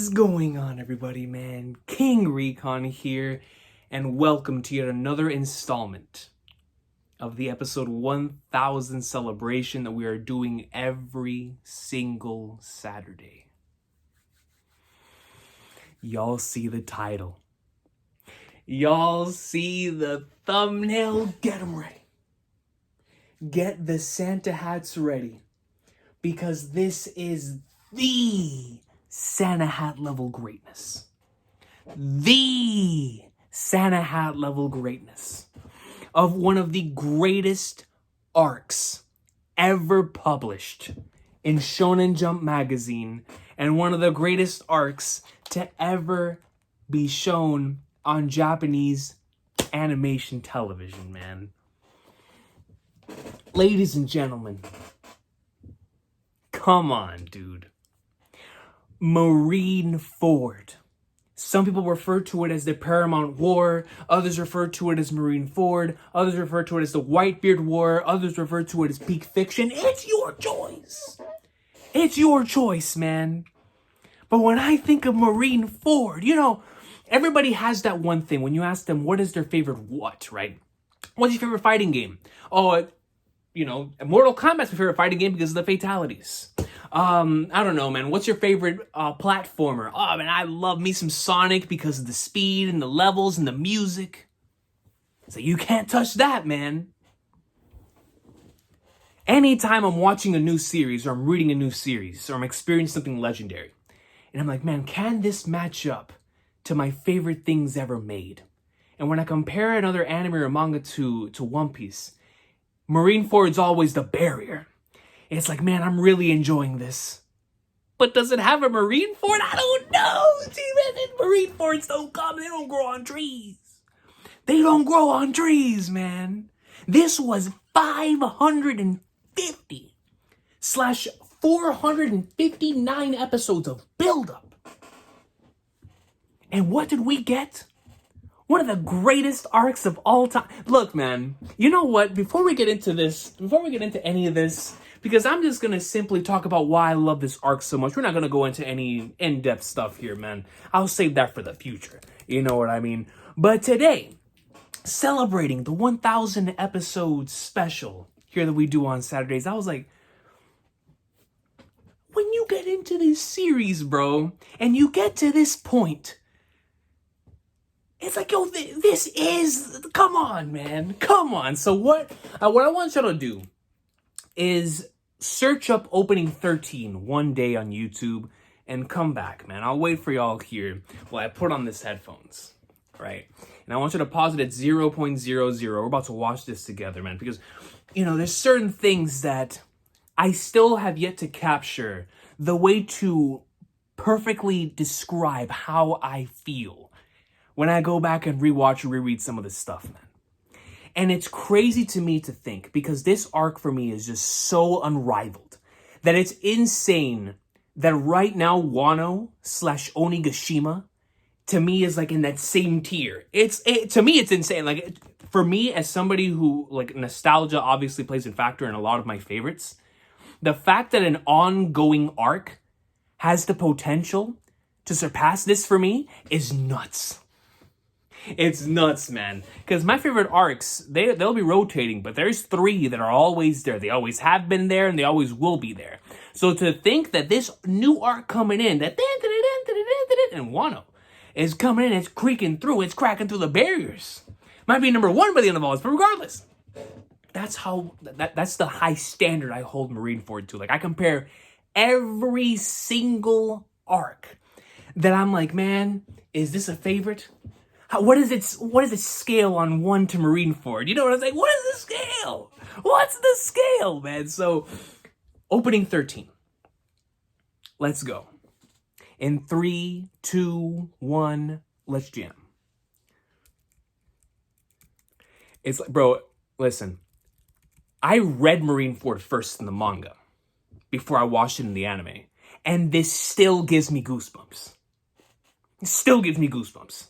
is going on, everybody, man? King Recon here, and welcome to yet another installment of the episode 1000 celebration that we are doing every single Saturday. Y'all see the title. Y'all see the thumbnail. Get them ready. Get the Santa hats ready, because this is the Santa hat level greatness. The Santa hat level greatness of one of the greatest arcs ever published in Shonen Jump magazine, and one of the greatest arcs to ever be shown on Japanese animation television, man. Ladies and gentlemen, come on, dude. Marineford. Some people refer to it as the Paramount War, others refer to it as Marineford, others refer to it as the Whitebeard War, others refer to it as peak fiction. It's your choice. It's your choice, man. But when I think of Marineford, you know, everybody has that one thing. When you ask them what is their favorite what, right? What's your favorite fighting game? Oh, you know, Mortal Kombat's my favorite fighting game because of the fatalities. I don't know, man. What's your favorite platformer? Oh, man, I love me some Sonic because of the speed and the levels and the music. So you can't touch that, man. Anytime I'm watching a new series or I'm reading a new series or I'm experiencing something legendary, and I'm like, man, can this match up to my favorite things ever made? And when I compare another anime or manga to One Piece, Marineford's always the barrier. It's like, man, I'm really enjoying this. But does it have a Marineford? I don't know. See, man, Marinefords don't come. They don't grow on trees. They don't grow on trees, man. This was 550/459 episodes of buildup. And what did we get? One of the greatest arcs of all time. Look, man, you know what? Before we get into any of this, because I'm just going to simply talk about why I love this arc so much. We're not going to go into any in-depth stuff here, man. I'll save that for the future. You know what I mean? But today, celebrating the 1000 episode special here that we do on Saturdays, I was like, when you get into this series, bro, and you get to this point, it's like, yo, this is, come on, man. Come on. So what I want y'all to do is search up opening 13 one day on YouTube and come back, man. I'll wait for y'all here while I put on this headphones, right? And I want you to pause it at 0.00. We're about to watch this together, man, because, you know, there's certain things that I still have yet to capture the way to perfectly describe how I feel when I go back and rewatch or reread some of this stuff, man. And it's crazy to me to think, because this arc for me is just so unrivaled, that it's insane that right now Wano/Onigashima to me is like in that same tier. To me, it's insane. Like, for me, as somebody who, like, nostalgia obviously plays a factor in a lot of my favorites, the fact that an ongoing arc has the potential to surpass this for me is nuts. It's nuts, man. Because my favorite arcs, they'll be rotating, but there's 3 that are always there. They always have been there, and they always will be there. So to think that this new arc coming in, that and Wano is coming in, it's creaking through, it's cracking through the barriers. Might be number 1 by the end of all this, but regardless, that's the high standard I hold Marineford to. Like, I compare every single arc that I'm like, man, is this a favorite? What is its scale on 1 to Marineford? You know what I'm saying? What is the scale? What's the scale, man? So, opening 13. Let's go. In 3, 2, 1, let's jam. It's like, bro, listen. I read Marineford first in the manga before I watched it in the anime. And this still gives me goosebumps. It still gives me goosebumps.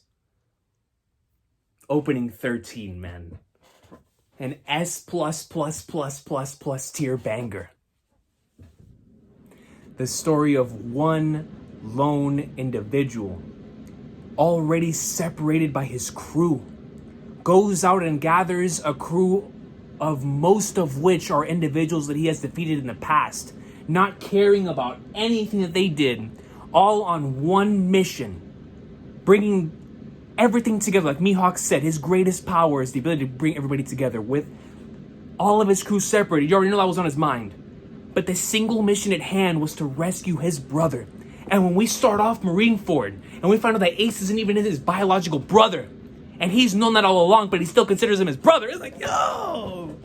Opening 13, man. An S+++++ tier banger. The story of one lone individual, already separated by his crew, goes out and gathers a crew of most of which are individuals that he has defeated in the past, not caring about anything that they did, all on one mission, bringing everything together. Like Mihawk said, his greatest power is the ability to bring everybody together with all of his crew separated. You already know that was on his mind. But the single mission at hand was to rescue his brother. And when we start off Marineford, and we find out that Ace isn't even his biological brother, and he's known that all along, but he still considers him his brother, it's like, yo!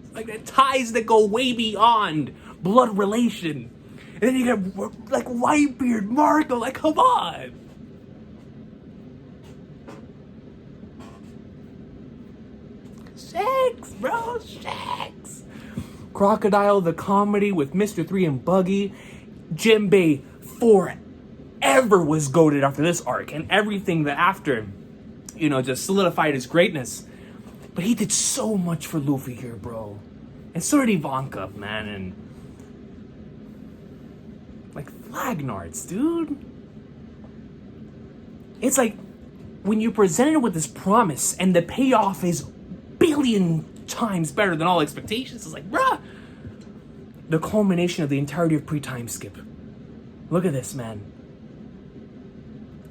It's like the ties that go way beyond blood relation. And then you get, like, Whitebeard, Marco, like, come on! Shanks, bro, Shanks! Crocodile, the comedy with Mr. 3 and Buggy. Jinbei forever was goated after this arc, and everything that after, just solidified his greatness. But he did so much for Luffy here, bro. And so did Ivanka, man, and like Flagnards, dude. It's like when you're presented with this promise and the payoff is billion times better than all expectations, it's like, bruh. The culmination of the entirety of pre-time skip. Look at this, man.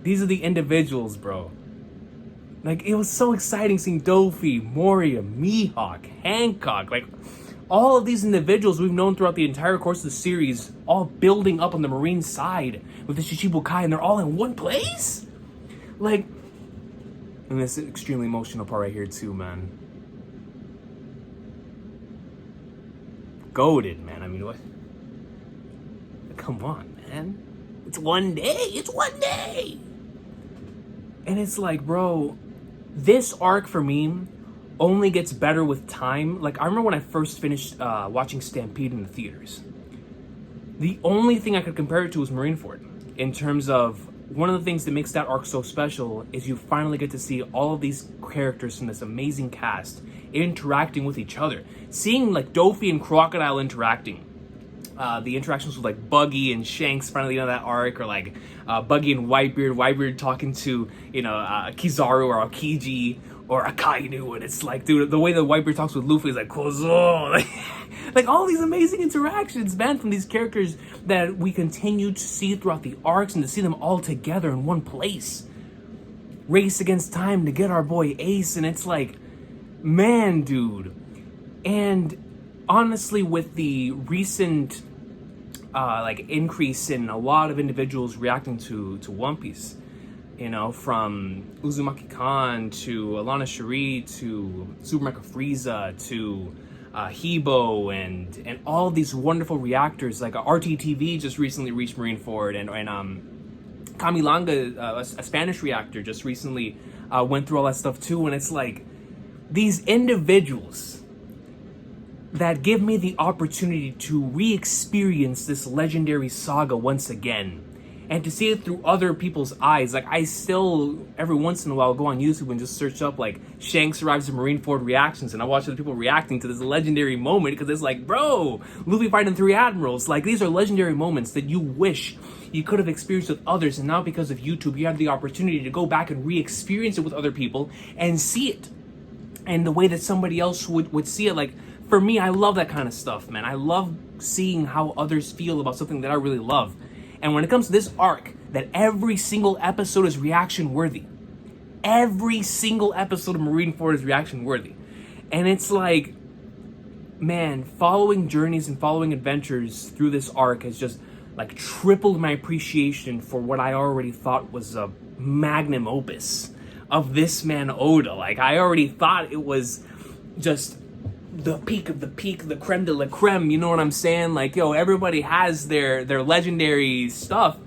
These are the individuals, bro. Like, it was so exciting seeing Dofi, Moria, Mihawk, Hancock, like, all of these individuals we've known throughout the entire course of the series, all building up on the Marine side with the Shichibukai, and they're all in one place? Like, and this extremely emotional part right here too, man. Goated, man. I mean, what? Come on, man. It's one day. It's one day. And it's like, bro, this arc for me only gets better with time. Like, I remember when I first finished watching Stampede in the theaters. The only thing I could compare it to was Marineford. In terms of, one of the things that makes that arc so special is you finally get to see all of these characters from this amazing cast interacting with each other. Seeing, like, Dofi and Crocodile interacting. The interactions with, like, Buggy and Shanks finally in that arc, or, like, Buggy and Whitebeard talking to, Kizaru or Aokiji or Akainu, and it's like, dude, the way that Whitebeard talks with Luffy is like, Kozo! Like, all these amazing interactions, man, from these characters that we continue to see throughout the arcs, and to see them all together in one place. Race against time to get our boy Ace, and it's like, man, dude. And honestly, with the recent increase in a lot of individuals reacting to One Piece, from Uzumaki Khan to Alana Shuri to Super Mecha Frieza to Hebo and all these wonderful reactors, like RTTV just recently reached Marineford, and Kamilanga, a Spanish reactor, just recently went through all that stuff too. And it's like, these individuals that give me the opportunity to re-experience this legendary saga once again, and to see it through other people's eyes. Like, I still, every once in a while, go on YouTube and just search up, like, Shanks arrives in Marineford reactions, and I watch other people reacting to this legendary moment, because it's like, bro, Luffy fighting 3 admirals. Like, these are legendary moments that you wish you could have experienced with others, and now because of YouTube, you have the opportunity to go back and re-experience it with other people and see it. And the way that somebody else would see it. Like, for me, I love that kind of stuff, man. I love seeing how others feel about something that I really love. And when it comes to this arc, that every single episode is reaction worthy. Every single episode of Marineford is reaction worthy. And it's like, man, following journeys and following adventures through this arc has just, like, tripled my appreciation for what I already thought was a magnum opus of this man Oda. Like, I already thought it was just the peak of the peak, the creme de la creme, you know what I'm saying? Like, yo, everybody has their legendary stuff.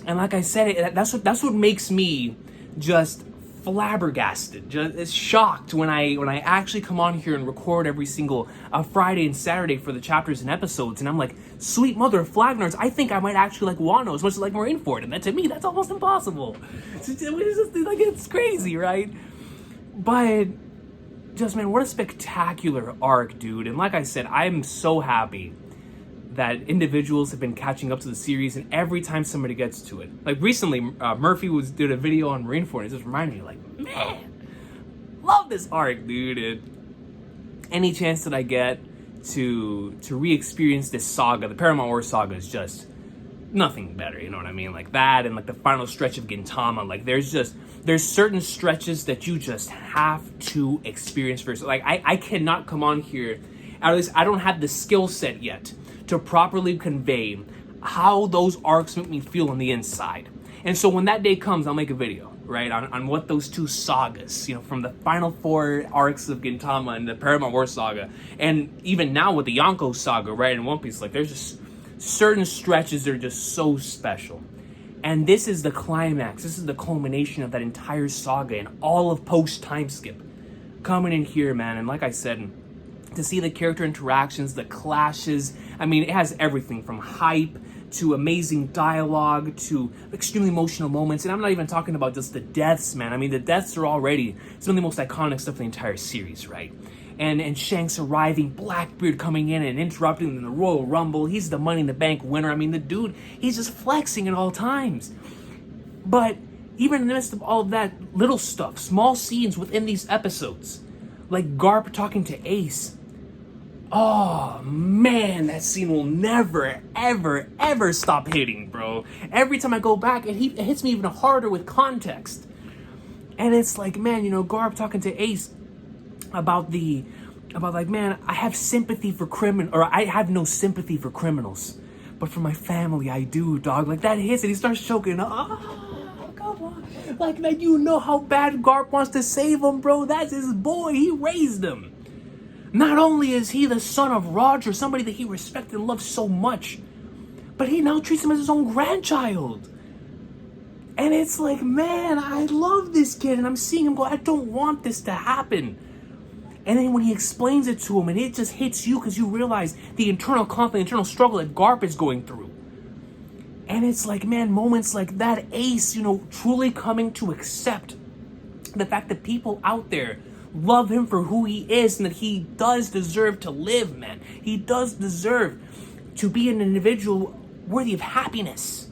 And like I said, that's what makes me just flabbergasted, just shocked when I actually come on here and record every single Friday and Saturday for the chapters and episodes, and I'm like, sweet mother of Flagnards, I think I might actually like Wano as much as like Marineford, and that, to me, that's almost impossible. It's crazy, right? But just, man, what a spectacular arc, dude. And like I said, I'm so happy that individuals have been catching up to the series, and every time somebody gets to it, like recently, Murphy did a video on Marineford, and it just reminded me, like, man, love this arc, dude. And any chance that I get to re-experience this saga, the Paramount War saga, is just nothing better, you know what I mean? Like that, and like the final stretch of Gintama, like there's certain stretches that you just have to experience first. Like I cannot come on here, at least I don't have the skill set yet to properly convey how those arcs make me feel on the inside. And so when that day comes, I'll make a video, right, on what those two sagas, you know, from the final 4 arcs of Gintama and the Paramount War saga, and even now with the Yonko saga, right, in One Piece, like there's just certain stretches that are just so special. And this is the climax, this is the culmination of that entire saga and all of post-time skip coming in here, man. And like I said, to see the character interactions, the clashes, I mean, it has everything from hype to amazing dialogue to extremely emotional moments. And I'm not even talking about just the deaths, man. I mean, the deaths are already some of the most iconic stuff in the entire series, right? And Shanks arriving, Blackbeard coming in and interrupting the Royal Rumble. He's the Money in the Bank winner. I mean, the dude, he's just flexing at all times. But even in the midst of all of that little stuff, small scenes within these episodes, like Garp talking to Ace. Oh, man, that scene will never, ever, ever stop hitting, bro. Every time I go back, it hits me even harder with context. And it's like, man, you know, Garp talking to Ace about like, man, I have sympathy for I have no sympathy for criminals, but for my family, I do, dog. Like, that hits, and he starts choking. Oh, come on. Like, man, you know how bad Garp wants to save him, bro. That's his boy. He raised him. Not only is he the son of Roger, somebody that he respected and loved so much, but he now treats him as his own grandchild. And it's like, man, I love this kid, and I'm seeing him go, I don't want this to happen. And then when he explains it to him, and it just hits you because you realize the internal conflict, the internal struggle that Garp is going through. And it's like, man, moments like that, Ace, you know, truly coming to accept the fact that people out there love him for who he is, and that he does deserve to live, man. He does deserve to be an individual worthy of happiness.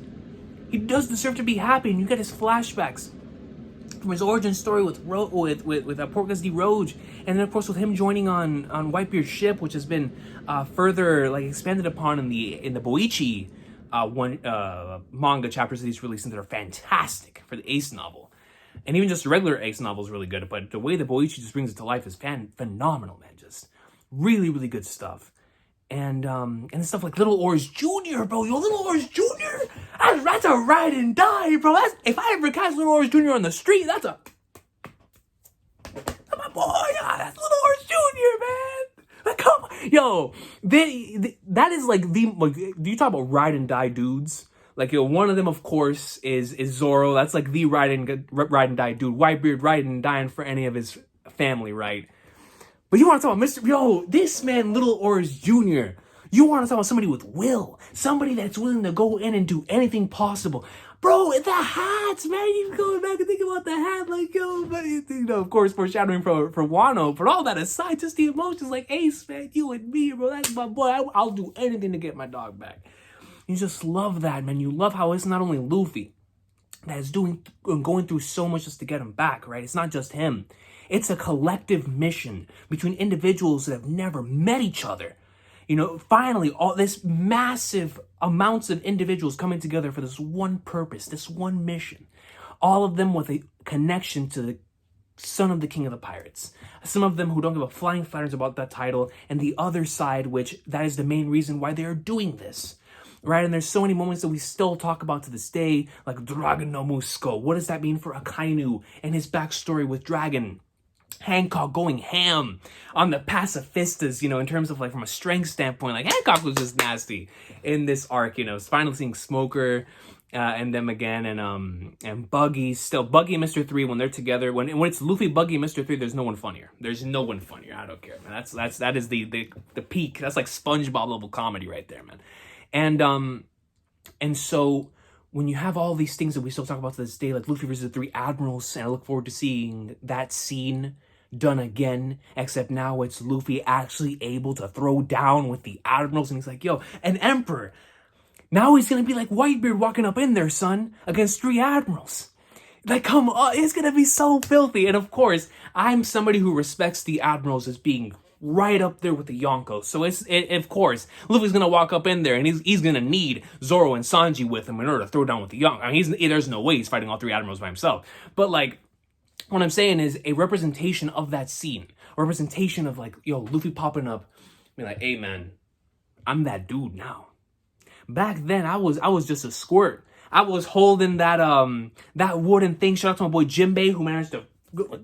He does deserve to be happy, and you get his flashbacks from his origin story with Portgas D. Roge, and then of course with him joining on Whitebeard's ship, which has been further like expanded upon in the Boichi manga chapters that he's releasing that are fantastic for the Ace novel. And even just the regular Ace novel is really good, but the way the Boichi just brings it to life is phenomenal, man. Just really, really good stuff. And stuff like Little Oars Jr., bro. Yo, Little Oars Jr., that's a ride and die, bro. If I ever catch Little Oars Jr. on the street, that's my boy. Yeah, that's Little Oars Jr., man. Like, come on. Yo, that is like do you talk about ride and die dudes? Like, yo, one of them, of course, is Zoro. That's like the ride and die dude. Whitebeard riding and dying for any of his family, right? But you want to talk about this man, Little Oars Jr. You want to talk about somebody with will. Somebody that's willing to go in and do anything possible. Bro, the hats, man. You going back and think about the hat. Like, yo, but, you know, of course, foreshadowing for Wano. But all that aside, just the emotions like, Ace, man, you and me, bro. That's my boy. I'll do anything to get my dog back. You just love that, man. You love how it's not only Luffy that is going through so much just to get him back, right? It's not just him. It's a collective mission between individuals that have never met each other. You know, finally, all this massive amounts of individuals coming together for this one purpose, this one mission. All of them with a connection to the son of the King of the Pirates. Some of them who don't give a flying flatters about that title, and the other side, which that is the main reason why they are doing this. Right, and there's so many moments that we still talk about to this day, like Dragon no Musco. What does that mean for Akainu and his backstory with Dragon? Hancock going ham on the pacifistas, you know, in terms of like from a strength standpoint. Like, Hancock was just nasty in this arc, you know. It's finally seeing Smoker and them again, and Buggy still. Buggy and Mr. 3 when they're together. When it's Luffy, Buggy, and Mr. 3, there's no one funnier. There's no one funnier. I don't care, man. That is the peak. That's like SpongeBob level comedy right there, man. And so when you have all these things that we still talk about to this day, like Luffy versus the 3 Admirals, and I look forward to seeing that scene done again, except now it's Luffy actually able to throw down with the admirals, and he's like, yo, an emperor. Now he's gonna be like Whitebeard walking up in there, son, against 3 admirals. Like, come on, it's gonna be so filthy. And of course, I'm somebody who respects the admirals as being right up there with the Yonkos. So of course, Luffy's gonna walk up in there, and he's gonna need Zoro and Sanji with him in order to throw down with the Yonkos. I mean, there's no way he's fighting all 3 admirals by himself. But like, what I'm saying is a representation of that scene, a representation of like, yo, Luffy popping up, be like, hey man, I'm that dude now. Back then, I was just a squirt. I was holding that wooden thing. Shout out to my boy Jinbei, who managed to go like,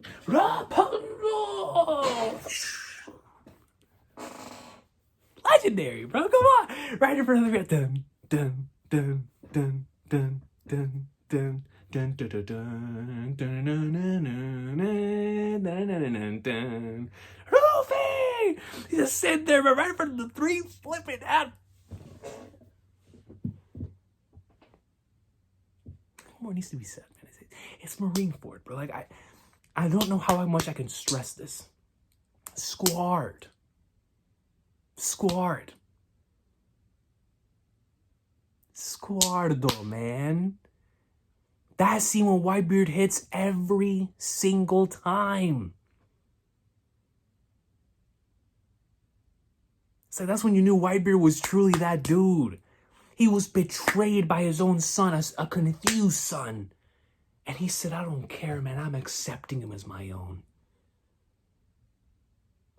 legendary, bro. Come on, right in front of the dun dun dun dun dun dun dun. Dun, dun, dun, dun, dun, dun, dun, dun. Luffy! He's just sitting there right in front of the 3 flipping out. More needs to be said, man. It's Marineford, bro. Like, I don't know how much I can stress this. Squared. Squardo, man. That scene when Whitebeard hits every single time. So that's when you knew Whitebeard was truly that dude. He was betrayed by his own son, a confused son. And he said, I don't care, man. I'm accepting him as my own.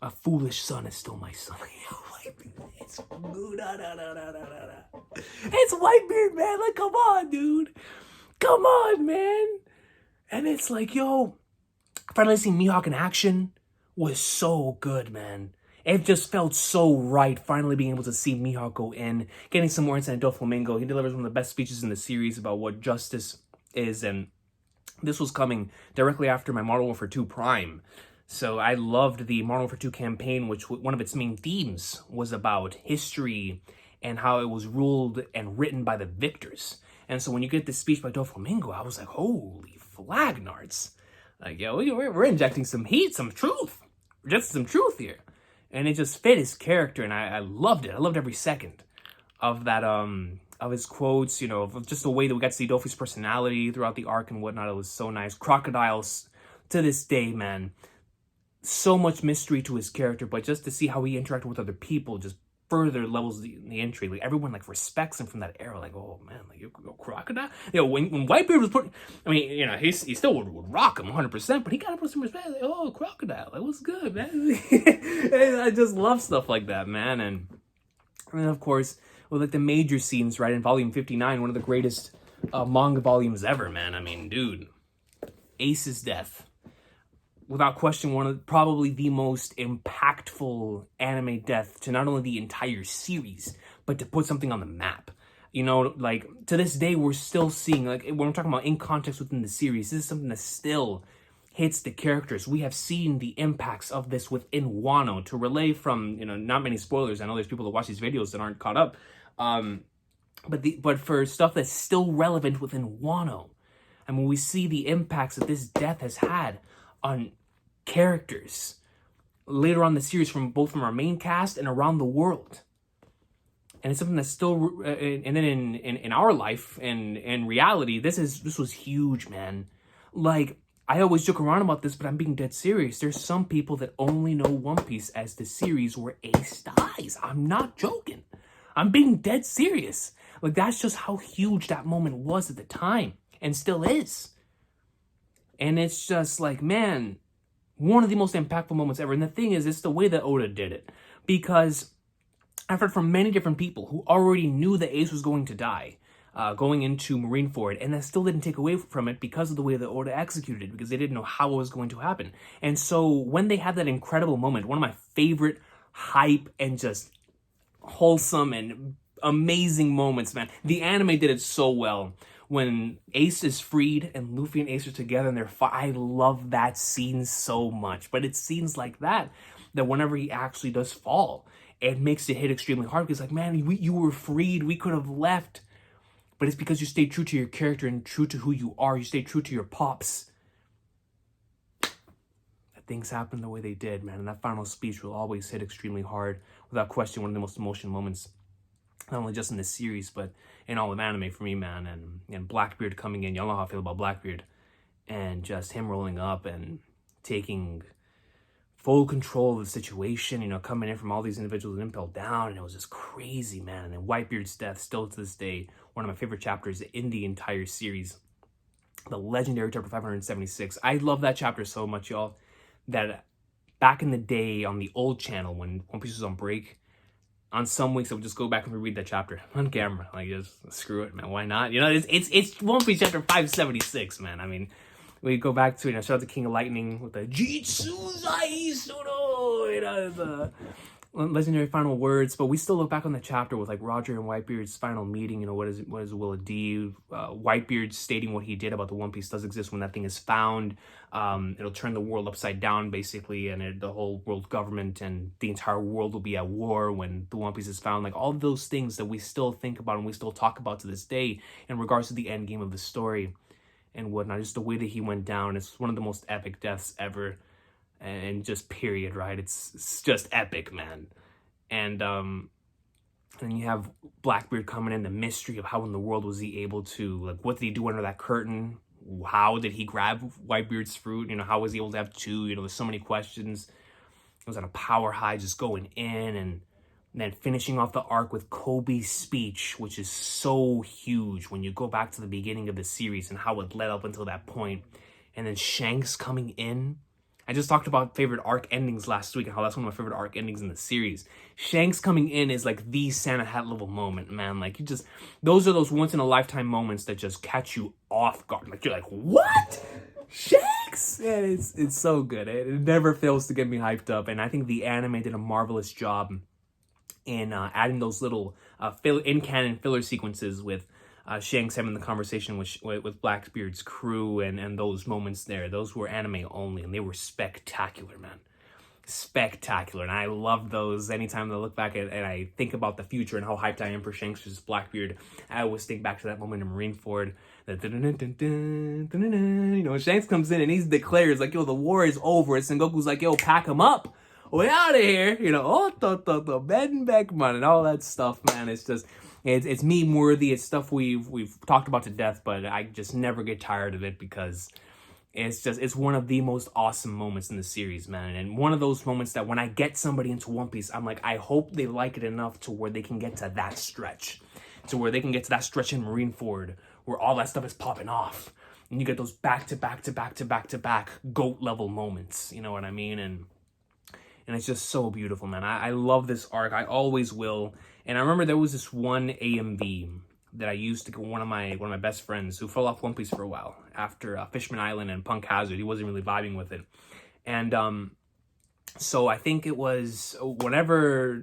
A foolish son is still my son. It's Whitebeard, man. Like, come on, dude. Come on, man. And it's like, yo, finally seeing Mihawk in action was so good, man. It just felt so right, finally being able to see Mihawk go in, getting some more insight into Doflamingo. He delivers one of the best speeches in the series about what justice is, and this was coming directly after my Modern Warfare 2 Prime. So I loved the Modern Warfare 2 campaign, which one of its main themes was about history and how it was ruled and written by the victors. And so when you get this speech by Doflamingo, I was like, holy flagnards. Like, yo, we're injecting some heat, some truth. We're injecting some truth here. And it just fit his character, and I loved it. I loved every second of that, of his quotes, you know, of just the way that we got to see Dofi's personality throughout the arc and whatnot. It was so nice. Crocodiles, to this day, man, so much mystery to his character, but just to see how he interacted with other people just further levels the intrigue. Like, everyone like respects him from that era. Like, oh man, like, you Crocodile. You know, when Whitebeard was put, I mean, you know, he still would rock him 100%, but he gotta put some respect. Like, oh, Crocodile, like, what's good, man? And I just love stuff like that, man. And of course, with like the major scenes, right, in volume 59, one of the greatest manga volumes ever, man. I mean, dude, Ace's death, without question, one of probably the most impactful anime death to not only the entire series, but to put something on the map. You know, like, to this day, we're still seeing, like, when we're talking about in context within the series, this is something that still hits the characters. We have seen the impacts of this within Wano. To relay from, you know, not many spoilers. I know there's people that watch these videos that aren't caught up. But for stuff that's still relevant within Wano, and when we see the impacts that this death has had on characters later on in the series, from our main cast and around the world, and it's something that's still, and then in our life and in reality, this was huge, man. Like, I always joke around about this, but I'm being dead serious. There's some people that only know One Piece as the series where Ace dies. I'm not joking. I'm being dead serious. Like, that's just how huge that moment was at the time, and still is. And it's just like, man, one of the most impactful moments ever. And the thing is, it's the way that Oda did it. Because I've heard from many different people who already knew that Ace was going to die going into Marineford, and that still didn't take away from it because of the way that Oda executed it, because they didn't know how it was going to happen. And so when they had that incredible moment, one of my favorite hype and just wholesome and amazing moments, man. The anime did it so well. When Ace is freed and Luffy and Ace are together and they're I love that scene so much. But it's scenes like that whenever he actually does fall, it makes it hit extremely hard. Because, like, man, you were freed. We could have left. But it's because you stayed true to your character and true to who you are. You stayed true to your pops. things happened the way they did, man. And that final speech will always hit extremely hard. Without question, one of the most emotional moments, not only just in this series, but in all of anime for me, man. And Blackbeard coming in, y'all know how I feel about Blackbeard. And just him rolling up and taking full control of the situation, you know, coming in from all these individuals and impelled down, and it was just crazy, man. And then Whitebeard's death, still to this day, one of my favorite chapters in the entire series. The legendary chapter 576. I love that chapter so much, y'all, that back in the day on the old channel when One Piece was on break, on some weeks I would just go back and reread that chapter on camera. Like, just screw it, man. Why not? You know, it's One Piece chapter 576, man. I mean, we go back to, you know, shout out to King of Lightning with the Jitsu Zai Suro, you know, the legendary final words. But we still look back on the chapter with like Roger and Whitebeard's final meeting. You know, what is will it do? Whitebeard stating what he did about the One Piece does exist when that thing is found. It'll turn the world upside down, basically, and the whole world government and the entire world will be at war when the One Piece is found. Like, all those things that we still think about and we still talk about to this day in regards to the end game of the story and whatnot. Just the way that he went down, it's one of the most epic deaths ever, and just period, right? It's just epic, man. And you have Blackbeard coming in, the mystery of how in the world was he able to, like, what did he do under that curtain? How did he grab Whitebeard's fruit? You know, how was he able to have two? You know, there's so many questions. It was at a power high, just going in, and then finishing off the arc with Kobe's speech, which is so huge when you go back to the beginning of the series and how it led up until that point. And then Shanks coming in. I just talked about favorite arc endings last week and how that's one of my favorite arc endings in the series. Shanks coming in is like the Santa Hat level moment, man. Like, those are those once in a lifetime moments that just catch you off guard. Like, you're like, what? Shanks? Yeah, it's so good. It never fails to get me hyped up. And I think the anime did a marvelous job in adding those little in-canon filler sequences with Shanks having the conversation with Blackbeard's crew and those moments there. Those were anime only, and they were spectacular, man. Spectacular. And I love those. Anytime I look back at and I think about the future and how hyped I am for Shanks versus Blackbeard, I always think back to that moment in Marineford. You know, Shanks comes in and he declares, like, yo, the war is over. And Sengoku's like, yo, pack him up. We're out of here. You know, the bed and Beckman and all that stuff, man. It's just... It's meme worthy. It's stuff we've talked about to death, but I just never get tired of it because it's one of the most awesome moments in the series, man. And one of those moments that when I get somebody into One Piece, I'm like, I hope they like it enough to where they can get to that stretch, to where they can get to that stretch in Marineford where all that stuff is popping off, and you get those back to back GOAT level moments. You know what I mean? And it's just so beautiful, man. I love this arc. I always will. And I remember there was this one AMV that I used to go, one of my best friends who fell off One Piece for a while after Fishman Island and Punk Hazard. He wasn't really vibing with it. And so I think it was whenever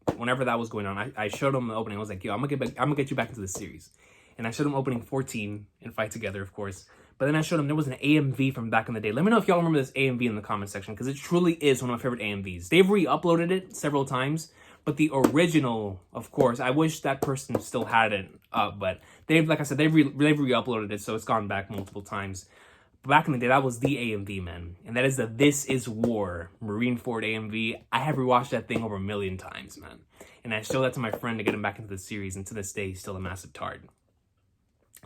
that was going on, I showed him the opening. I was like, yo, I'm gonna get you back into the series. And I showed him opening 14 and Fight Together, of course. But then I showed him there was an AMV from back in the day. Let me know if y'all remember this AMV in the comment section, because it truly is one of my favorite AMVs. They've re-uploaded it several times, but the original, of course, I wish that person still had it up, but they've re-uploaded it, so it's gone back multiple times. But back in the day, that was the AMV, man. And that is the This Is War Marineford AMV. I have rewatched that thing over 1 million times, man. And I showed that to my friend to get him back into the series, and to this day, he's still a massive tard.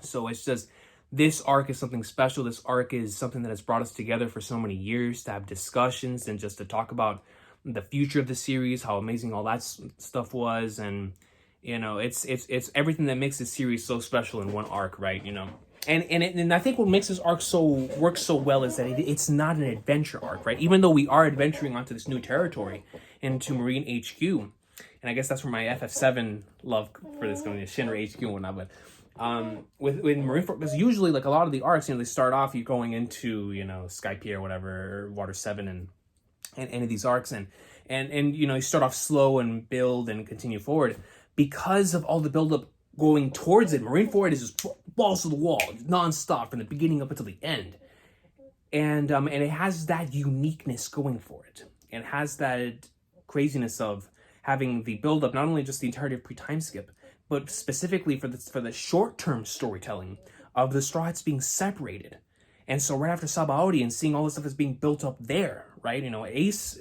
So it's just... this arc is something special. This arc is something that has brought us together for so many years to have discussions and just to talk about the future of the series, how amazing all that stuff was. And, you know, it's everything that makes this series so special in one arc, right? You know, and I think what makes this arc work so well is that it's not an adventure arc, right? Even though we are adventuring onto this new territory into Marine HQ. And I guess that's where my FF7 love for this going to Shinra HQ and whatnot, but with Marineford, because usually, like, a lot of the arcs, you know, they start off you going into, you know, Skypiea or whatever, or Water 7 and any of these arcs, and you know, you start off slow and build and continue forward. Because of all the build-up going towards it, Marineford is just balls to the wall, non-stop from the beginning up until the end. And it has that uniqueness going for it. It has that craziness of having the build-up, not only just the entirety of pre-time skip, but specifically for the short-term storytelling of the Straw Hats being separated And so right after Sabaody and seeing all the stuff that's being built up there, right? You know, the Ace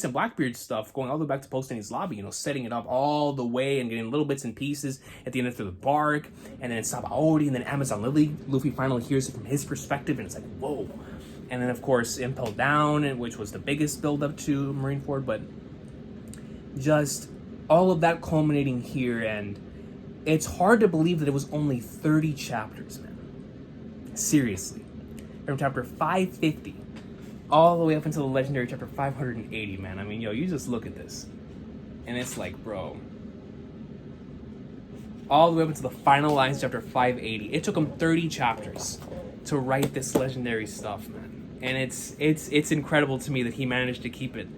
and Blackbeard stuff going all the way back to Post-Tenny's lobby, you know, setting it up all the way and getting little bits and pieces at the end of the Bark, and then Sabaody, and then Amazon Lily. Luffy finally hears it from his perspective, and it's like, whoa. And then, of course, Impel Down, which was the biggest build-up to Marineford, but just all of that culminating here, and it's hard to believe that it was only 30 chapters, man. Seriously. From chapter 550 all the way up until the legendary chapter 580, man. I mean, yo, you just look at this. And it's like, bro. All the way up until the final lines, chapter 580. It took him 30 chapters to write this legendary stuff, man. And it's incredible to me that he managed to keep it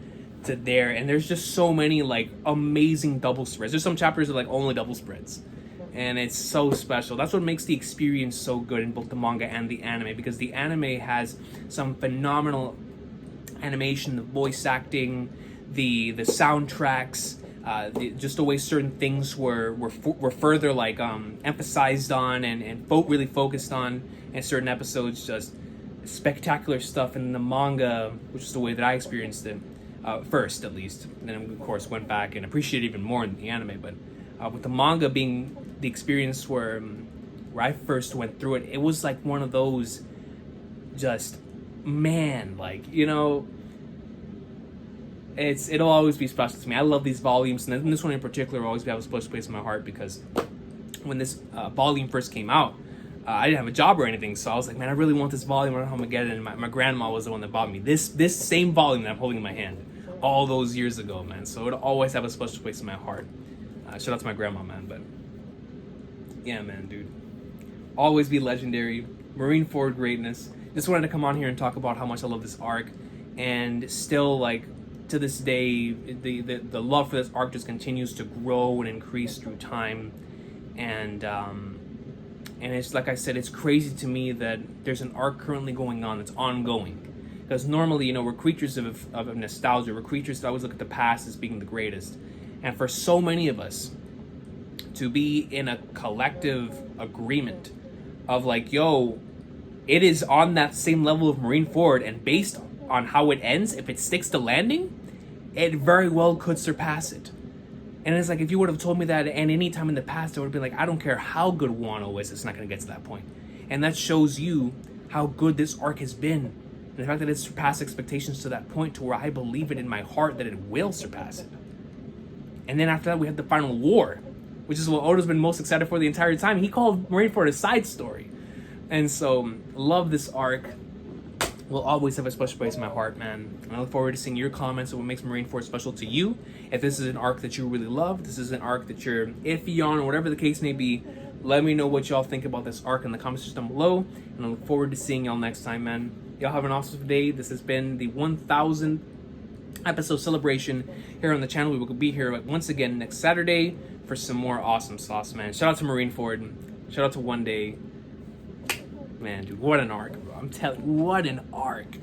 to there. And there's just so many, like, amazing double spreads. There's some chapters that, like, only double spreads. And it's so special. That's what makes the experience so good in both the manga and the anime, because the anime has some phenomenal animation, the voice acting, the soundtracks, just the way certain things were further like emphasized on and really focused on in certain episodes. Just spectacular stuff. In the manga, which is the way that I experienced it first, at least, and then of course went back and appreciated it even more in the anime. But with the manga being the experience where I first went through it, it was like one of those, just, man, like, you know, it'll always be special to me. I love these volumes, and this one in particular will always have a special place in my heart, because when this volume first came out, I didn't have a job or anything, so I was like, man, I really want this volume. I don't know how I'm gonna get it. And my grandma was the one that bought me this same volume that I'm holding in my hand all those years ago, man. So it'll always have a special place in my heart. Shout out to my grandma, man. But yeah, man, dude, always be legendary. Marineford greatness. Just wanted to come on here and talk about how much I love this arc, and still, like, to this day, the love for this arc just continues to grow and increase through time. And it's like I said, it's crazy to me that there's an arc currently going on that's ongoing. Because normally, you know, we're creatures of nostalgia. We're creatures that always look at the past as being the greatest. And for so many of us to be in a collective agreement of like, yo, it is on that same level of Marineford, and based on how it ends, if it sticks to landing, it very well could surpass it. And it's like, if you would have told me that at any time in the past, I would have been like, I don't care how good Wano is, it's not going to get to that point. And that shows you how good this arc has been. And the fact that it's surpassed expectations to that point to where I believe it in my heart that it will surpass it. And then after that, we have the final war, which is what Oda's been most excited for the entire time. He called Marineford a side story. And so, love this arc. Will always have a special place in my heart, man. And I look forward to seeing your comments on what makes Marineford special to you. If this is an arc that you really love, this is an arc that you're iffy on, or whatever the case may be, let me know what y'all think about this arc in the comments down below. And I look forward to seeing y'all next time, man. Y'all have an awesome day. This has been the 1000th episode celebration here on the channel. We will be here once again next Saturday for some more awesome sauce, man. Shout out to Marineford. Shout out to One Day. Man, dude, what an arc, bro. I'm telling you, what an arc.